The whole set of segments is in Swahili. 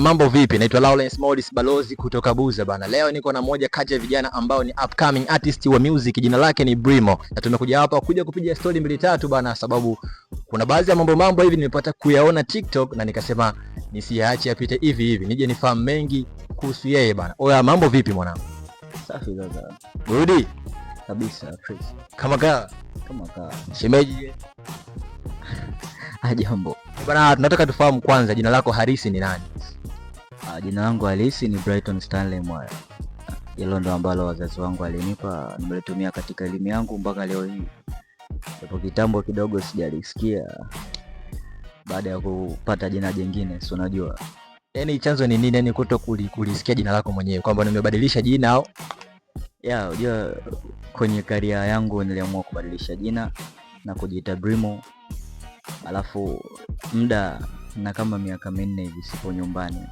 Mambo vipi? Naitwa Lawrence Morris Balozi kutoka Buza bana. Leo niko na moja kati ya vijana ambao ni upcoming artist wa music, jina lake ni Brimo. Na tumekuja hapa kupiga story mbili tatu bana, sababu kuna baadhi ya mambo hivi nimepata kuyaona TikTok na nikasema nisiyaache yapite hivi. Nije nifahamu mengi kuhusu yeye bana. Oya, mambo vipi mwanangu? Safi kaka. Good Kabisa, fresh. Kama kaa. Shemeji. Jambo. Bana, tunataka tufahamu kwanza jina lako halisi ni nani? Jina langu halisi ni Brighton Stanley Mwaya. Hilo ndo ambalo wazazi wangu walinipa, nimelitumia katika elimu yangu mpaka leo hii. Hapo kitambo kidogo sijalisikia baada ya kupata jina jingine, si unajua. Yaani chanzo ni nini, yani kuto kulisikia jina lako mwenyewe kwamba nimebadilisha jina au? Unajua kwenye career yangu niliamua kubadilisha jina na kujiita Brimo. Alafu muda na kama miaka 4 hivi sipo nyumbani.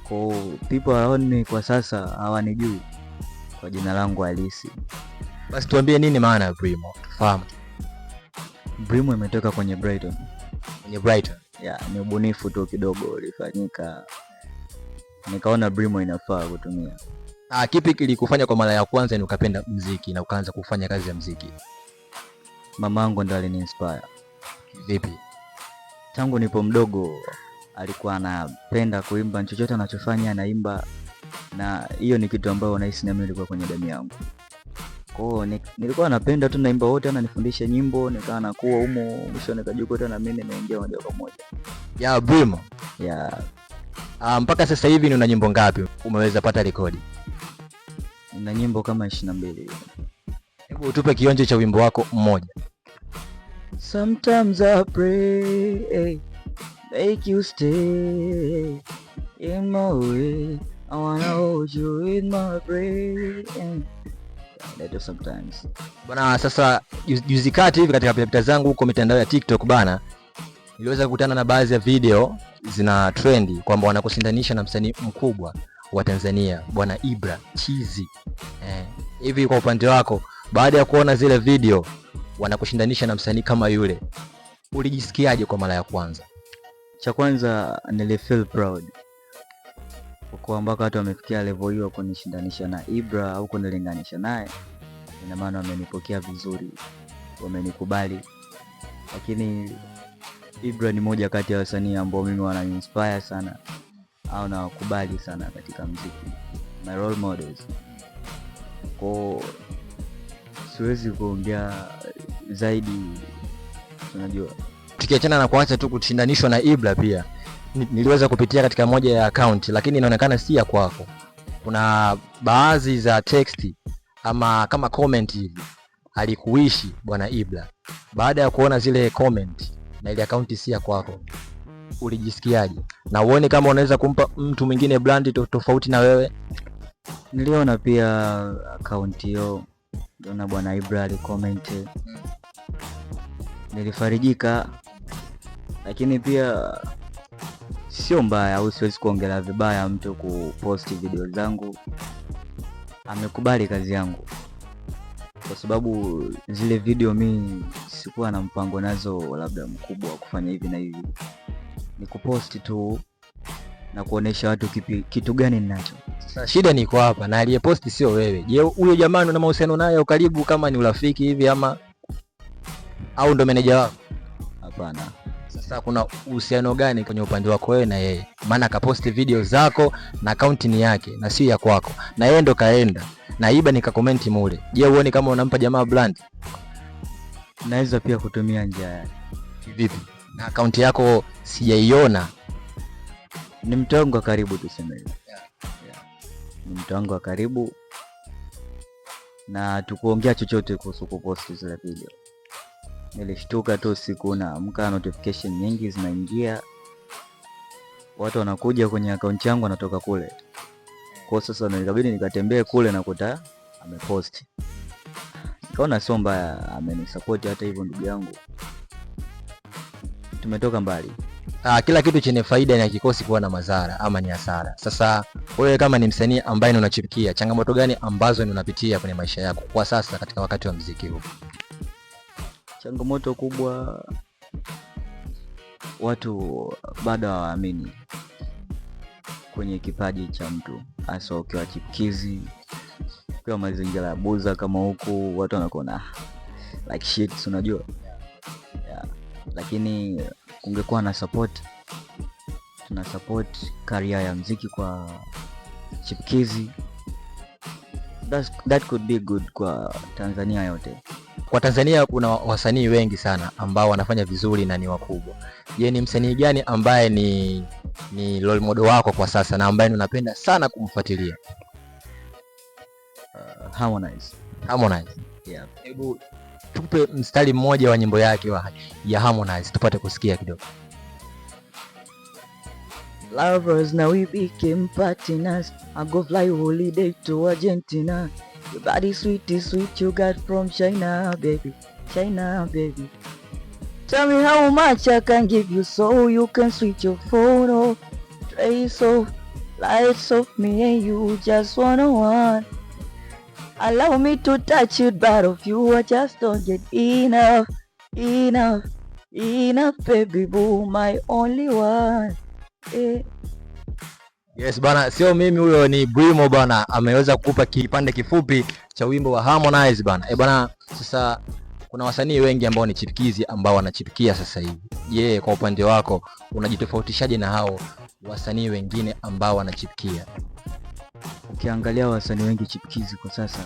Kwa people around me kwa sasa hawanijui kwa jina langu halisi. Basi tuambie nini maana ya Brimo? Tufahamu. Brimo imetoka kwenye Brighton. Kwenye Brighton? Ni ubunifu tu kidogo ulifanyika. Nikaona Brimo inafaa kutumia. Kipi kilikufanya kwa mara ya kwanza ni ukapenda muziki na ukaanza kufanya kazi ya muziki? Mamangu ndo aliniinspire. Vipi? Tangu nipo mdogo alikuwa anapenda kuimba, chochote anachofanya anaimba, na hiyo ni kitu ambacho nahisi na mimi ilikuwa kwenye damu yangu. Kwa hiyo nilikuwa napenda tu naimba, wote ananifundisha nyimbo, nikawa nakuwa humo, mwisho nikajikuta na mimi nimeingia moja kwa moja. Brimo. Mpaka sasa hivi una nyimbo ngapi umeweza pata rekodi? Nina nyimbo kama 22. Hebu utupe kionjo cha wimbo wako mmoja. Sometimes I pray, make you stay in my way. I wanna hold you in my brain. That sometimes. Bwana, sasa juzi kati hivi katika pita zangu huko mitandao ya TikTok bana, niliweza kukutana na baadhi ya video zina trendi kwamba wanakushindanisha na msanii mkubwa wa Tanzania Bwana Ibra Chizi. Hivi kwa upande wako, baada ya kuona zile video wanakushindanisha na msanii kama yule, ulijisikiaje kwa mara ya kwanza? Cha kwanza nilifeel proud kwa ambako watu wamefikia level hiyo kunishindanisha na Ibra au kunilinganisha naye. Ina maana wamenipokea vizuri, wamenikubali. Lakini Ibra ni moja kati ya wasanii ambao mimi wananiinspire sana au nawakubali sana katika muziki, my role models. Kwa siwezi kuongea zaidi, unajua. Tukiachana na kuacha tu kushindanishwa na Ibra, pia niliweza kupitia katika moja ya account, lakini inaonekana si ya kwako. Kuna baadhi za text ama kama comment hivi alikuishi Bwana Ibra. Baada ya kuona zile comment na ile account si ya kwako, ulijisikiaje? Na uone kama unaweza kumpa mtu mwingine brand tofauti na wewe? Niliona pia account hiyo, ndio Bwana Ibra alicomment. Nilifarijika, lakini pia sio mbaya au siwezi kuongelea vibaya mtu kuposti video zangu. Amekubali kazi yangu, kwa sababu zile video mimi sikuwa na mpango nazo labda mkubwa wa kufanya hivi na hivi. Ni kuposti tu na kuonesha watu kitu gani ninacho. Sasa shida ni kwa hapa, na aliyeposti sio wewe. Je, huyo jamaa una mahusiano naye karibu kama ni urafiki hivi ama au ndo meneja wako? Hapana. Sasa kuna uhusiano gani kwenye upande wako wewe na yeye? Maana akaposti video zako na account ni yake na sio ya kwako, na yeye ndo kaenda na Iba nikakomenti mule. Je, uone kama unampa jamaa brand? Naweza pia kutumia njia yake. Vipi? Na account yako sijaiona. Ni mtu wangu wa karibu tuseme hivyo. Ni mtu wangu wa karibu, na tukuongea chochote kuhusu kuposti zile video. Nilishtuka tu siku naamka, notification nyingi zinaingia, watu wanakuja kwenye account yangu wanatoka kule. Kwa sasa nilikabidi nikatembee kule na kuta amepost. Nikaona sio mbaya, amenisupport hata hivyo ndugu yangu. Tumetoka mbali. Kila kitu chenye faida ni kikosi kuwa na madhara ama ni hasara. Sasa wewe kama ni msanii ambaye unachipukia, changamoto gani ambazo unapitia kwenye maisha yako kwa sasa katika wakati wa muziki huu? Changamoto kubwa, watu bado hawaamini kwenye kipaji cha mtu, hasa ukiwa chipukizi, ukiwa mazingira ya Buza kama huku, watu wanakuona like shit, unajua yeah. Lakini ungekuwa na support, tuna support career ya mziki kwa chipukizi, that could be good kwa Tanzania yote. Kwa Tanzania kuna wasanii wengi sana ambao wanafanya vizuri na ni wakubwa. Je, ni msanii gani ambaye ni role model wako kwa sasa na ambaye unapenda sana kumfuatilia? Harmonize. Harmonize. Yeah. Hebu tupe mstari mmoja wa nyimbo yake ya Harmonize tupate kusikia kidogo. Lovers now we became partners. I go fly holiday to Argentina. Your body sweet is sweet, you got from China, baby. China, baby. Tell me how much I can give you so you can switch your phone off. Trace off, lights off, me and you just one-on-one. Allow me to touch it, but of you I just don't get enough, enough, enough, baby boo, my only one. Yes bana, sio mimi huyo, ni Brimo bana, ameweza kukupa kipande kifupi cha wimbo wa Harmonize bana. Bana, sasa kuna wasanii wengi ambao ni chipukizi ambao wanachipukia sasa hivi. Je, kwa upande wako unajitofautishaje na hao wasanii wengine ambao wanachipukia? Ukiangalia wasanii wengi chipukizi kwa sasa,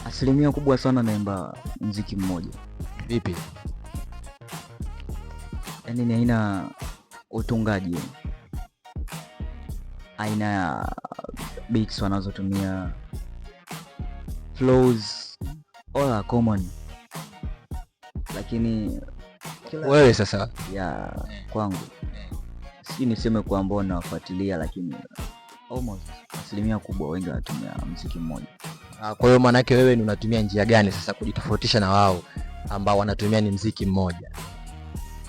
asilimia kubwa sana naimba muziki mmoja. Vipi? Yaani ni aina utungaji, aina ya beats wanazotumia, flows all are common, lakini wewe sasa ya kwangu si niseme kwa ambao nawafuatilia, lakini almost asilimia kubwa wengi wanatumia muziki mmoja. Kwa hiyo maana yake wewe ni unatumia njia gani sasa kujitofautisha na wao ambao wanatumia ni muziki mmoja?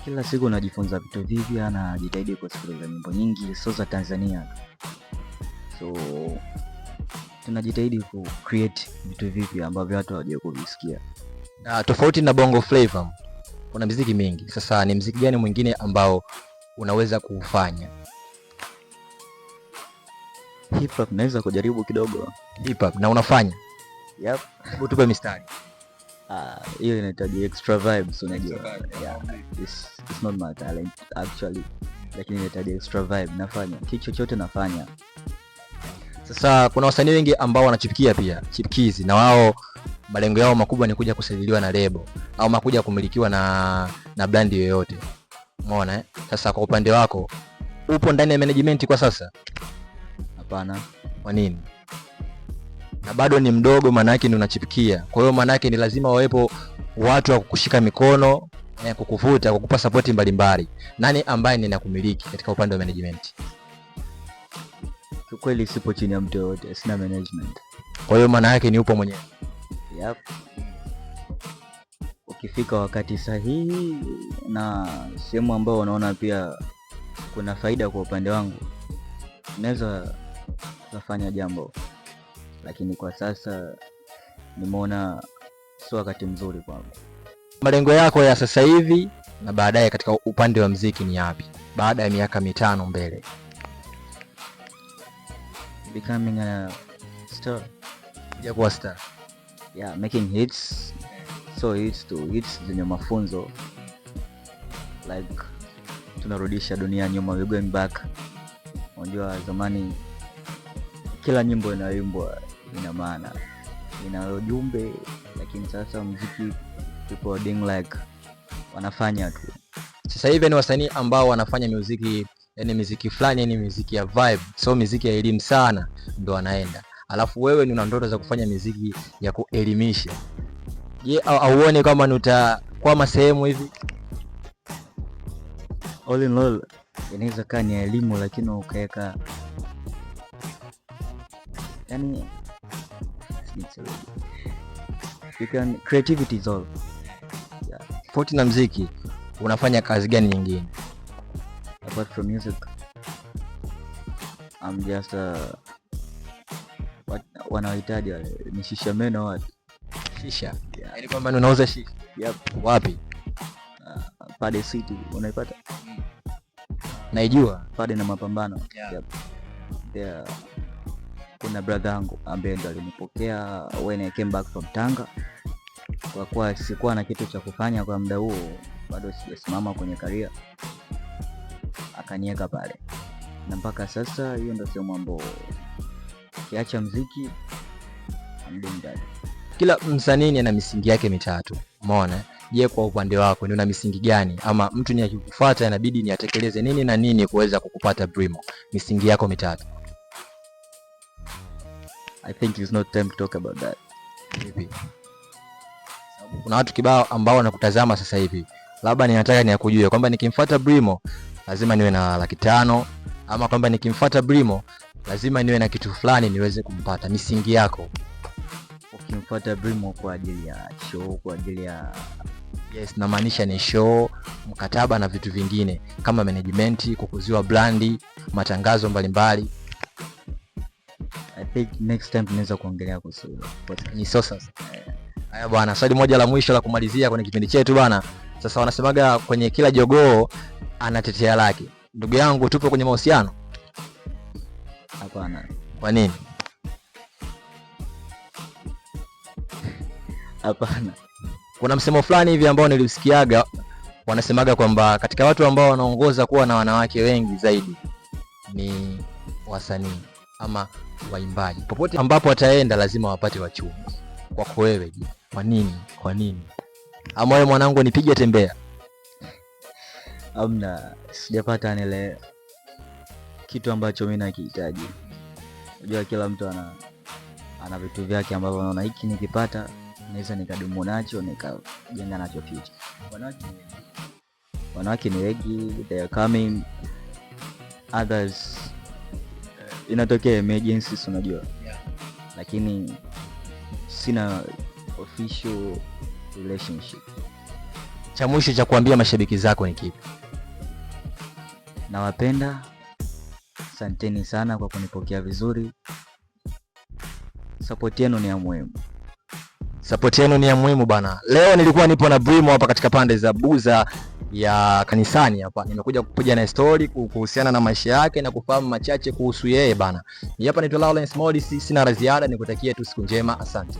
Kila siku najifunza vitu vipya na najitahidi kusikiliza nyimbo nyingi sio za Tanzania. So tunajitahidi ku create vitu vipya ambavyo watu hawajawahi kuvisikia. Tofauti na Bongo Flava kuna muziki mingi. Sasa ni muziki gani mwingine ambao unaweza kuufanya? Hip hop naweza kujaribu kidogo. Hip hop na unafanya? Yep. Hebu tupe mistari. Hiyo inahitaji extra vibes, unajua. Yeah. It's not my talent actually. Lakini inahitaji extra vibe, nafanya. Kitu chochote nafanya. Sasa kuna wasanii wengi ambao wanachipukia pia, chipukizi, na wao malengo yao makubwa ni kuja kusajiliwa na lebo au makuja kumilikiwa na brand yoyote. Umeona eh? Sasa kwa upande wako upo ndani ya management kwa sasa? Hapana. Kwa nini? Na bado ni mdogo, maana yake ni unachipukia. Kwa hiyo maana yake ni lazima wawepo watu wa kukushika mikono, kukuvuta, kukupa support mbalimbali. Nani ambaye ninakumiliki katika upande wa management? Kwa kweli sipo chini ya mtu yote, sina management. Kwa hiyo maana yake ni upo mwenyewe. Yep. Ukifika wakati sahihi na sehemu ambao unaona pia kuna faida kwa upande wangu, naweza kufanya jambo, lakini kwa sasa nimeona sio wakati mzuri kwangu. Malengo yako ya sasa hivi na baadaye katika upande wa muziki ni yapi baada ya miaka 5 mbele? Becoming a star. Ya kuwa star. Yeah, making hits. So hits zenye mafunzo. Like tunarudisha dunia nyuma, we going back. Unajua zamani kila nyimbo inayoimbwa ina maana, ina ujumbe, lakini sasa muziki people are doing like wanafanya tu. Sasa hivi ni wasanii ambao wanafanya muziki, yani muziki fulani, yani muziki ya vibe, so muziki ya elimu sana ndo wanaenda. Alafu wewe ni una ndoto za kufanya muziki ya kuelimisha. Je, auone kama utakwama sehemu hivi? All in all, inaweza kaa ni elimu lakini ukaweka yani creativity is all. Yeah. Tofauti na muziki, unafanya kazi gani nyingine? Apart from music, I'm just wanahitaji ni shisha meno watu. Shisha? Yeah. Yaani kwamba unauza shisha? Yep. Wapi? Pade City, unaipata? Naijua. Fade na Mapambano. Yeah. Yep. There, kuna brother yangu ambaye ndo alinipokea when I came back from Tanga, kwa kuwa sikuwa na kitu cha kufanya kwa muda huo, bado sijasimama kwenye career, akaniweka pale na mpaka sasa hiyo ndio sehemu ambayo kiacha muziki I'm doing that. Kila msanii ana misingi yake mitatu, umeona? Je, kwa upande wako ni una misingi gani, ama mtu ni akikufuata inabidi ni atekeleze nini na nini kuweza kukupata Brimo? Misingi yako mitatu. I think it's not time to talk about that. Vipi? Sababu kuna watu kibao ambao wanakutazama sasa hivi, labda ninataka ni akujue kwamba nikimfuata Brimo lazima niwe na 500,000, ama kwamba nikimfuata Brimo lazima niwe na kitu fulani niweze kumpata. Misingi yako. Ukimfuata Brimo kwa ajili ya show, kwa ajili ya yes, namaanisha ni show, mkataba na vitu vingine kama management, kukuziwa brandi, matangazo mbalimbali. I think next time tunaweza kuongelea kuhusu Ni sasa. Haya bwana, swali moja la mwisho la kumalizia kwenye kipindi chetu bwana. Sasa wanasemaga kwenye kila jogoo anatetea lake. Ndugu yangu, tupo kwenye mahusiano? Hapana. Kwa nini? Hapana. Kuna msemo fulani hivi ambao nilisikiaga wanasemaga kwamba katika watu ambao wanaongoza kuwa na wanawake wengi zaidi ni wasanii ama waimbaji. Popote ambapo ataenda lazima wapate wachumba. Kwako wewe je, kwa nini? Kwa nini? Ama wewe mwanangu nipige tembea? Amna, sijapata nile kitu ambacho mimi nakihitaji. Unajua kila mtu ana vitu vyake ambavyo anaona hiki nikipata naweza nikadumu nacho nikajenga nacho future. Wanawake ni wengi, they are coming, others inatokea emergencies, unajua. Yeah. Lakini sina official relationship. Cha mwisho cha kuambia mashabiki zako ni kipi? Nawapenda, asanteni sana kwa kunipokea vizuri. Support yenu ni ya muhimu. Support yenu ni ya muhimu bana. Leo nilikuwa nipo na Brimo hapa katika pande za Buza ya kanisani hapa. Nimekuja kupiga na story kuhusiana na maisha yake na kufahamu machache kuhusu yeye bana. Hapa naitwa Lawrence Modis, sina la ziada, nikutakia tu siku njema, asante.